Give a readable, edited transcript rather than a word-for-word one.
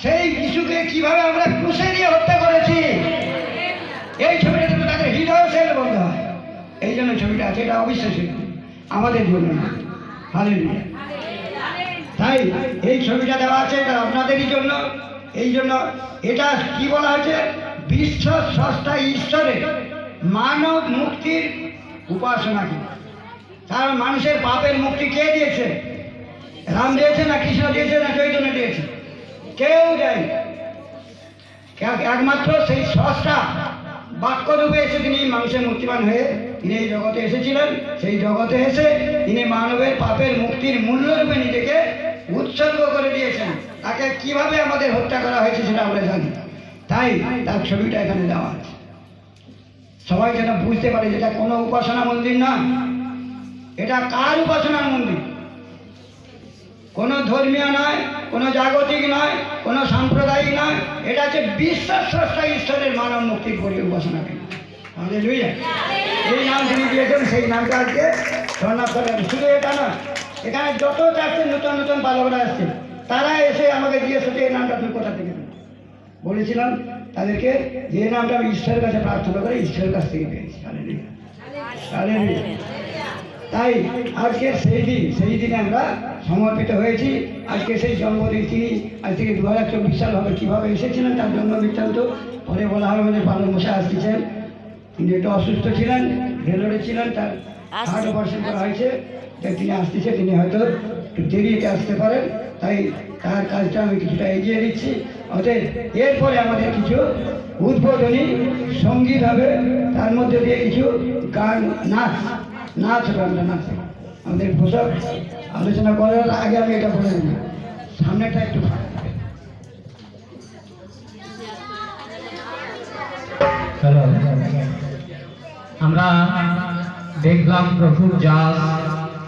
সেই যিশুকে কিভাবে আমরা ক্রুশে দিয়ে হত্যা করেছি, এই ছবিটা তো তাদের হৃদয় সেল বলতে হয়। এই জন্য ছবিটা আছে, এটা অবিশ্বাসীয় আমাদের জন্য না। হালেলুয়া। তাই এই ছবিটা দেওয়া আছে, এটা আপনাদেরই জন্য। এই জন্য এটা কি বলা হয়েছে, বিশ্ব স্রষ্টা ঈশ্বরের মানব মুক্তির উপাসনা কি। কারণ মানুষের পাপের মুক্তি কে দিয়েছে? রাম দিয়েছে না কৃষ্ণ দিয়েছে না চৈতন্য দিয়েছে? কেউ দেয়। একমাত্র সেই স্রষ্টা বাক্যরূপে এসে তিনি মানুষের মুক্তিবান হয়ে তিনি এই জগতে এসেছিলেন। সেই জগতে এসে তিনি মানবের পাপের মুক্তির মূল্যরূপে নিজেকে উৎসর্গ করে দিয়েছেন। তাকে কিভাবে আমাদের হত্যা করা হয়েছে সেটা আমরা জানি। তাই তার ছবিটা এখানে দেওয়া আছে, সবাই যেন বুঝতে পারে যেটা কোনো উপাসনা মন্দির না। এটা কার উপাসনার মন্দির? কোনো ধর্মীয় নয়, কোনো জাগতিক নয়, কোনো সাম্প্রদায়িক নয়। এটা হচ্ছে বিশ্ব স্রষ্টা ঈশ্বরের মানব মুক্তির উপাসনা কেন্দ্র। হালেলুয়া। এই নাম তিনি দিয়েছেন, সেই নামটা আজকে স্মরণ করেন। শুধু এটা নয়, এখানে যত চারটে নতুন নতুন বালকরা আসছে, তারা এসে আমাকে জিজ্ঞেস এই নামটা তুমি কোথা থেকে পেলে? বলেছিলাম তাদেরকে যে নামটা আমি ঈশ্বরের কাছে প্রার্থনা করে ঈশ্বরের কাছ থেকে পেয়েছি। Hallelujah, hallelujah. তাই আজকের সেই দিনে আমরা সমর্পিত হয়েছি। আজকে সেই জন্মদিন তিনি আজ থেকে 2024 সাল হবে কীভাবে এসেছিলেন তার জন্য বৃত্তান্ত পরে বলা হবে। আমাদের পালন মশাই আসতেছেন, তিনি একটু অসুস্থ ছিলেন, ভেলোরে ছিলেন, তার হার্ট অপারেশন করা হয়েছে, তাই তিনি আসতেছে। তিনি হয়তো একটু দেরিতে আসতে পারেন, তাই তার কাজটা আমি কিছুটা এগিয়ে দিচ্ছি। অতএব এরপরে আমাদের কিছু উদ্বোধনী সঙ্গীত হবে, তার মধ্যে দিয়ে কিছু গান, নাচ হবে। আমরা নাচ আমাদের পোশাক আলোচনা করার আগে আমি এটা বলে দিই, সামনেটা একটু আমরা দেখলাম প্রভুর জাস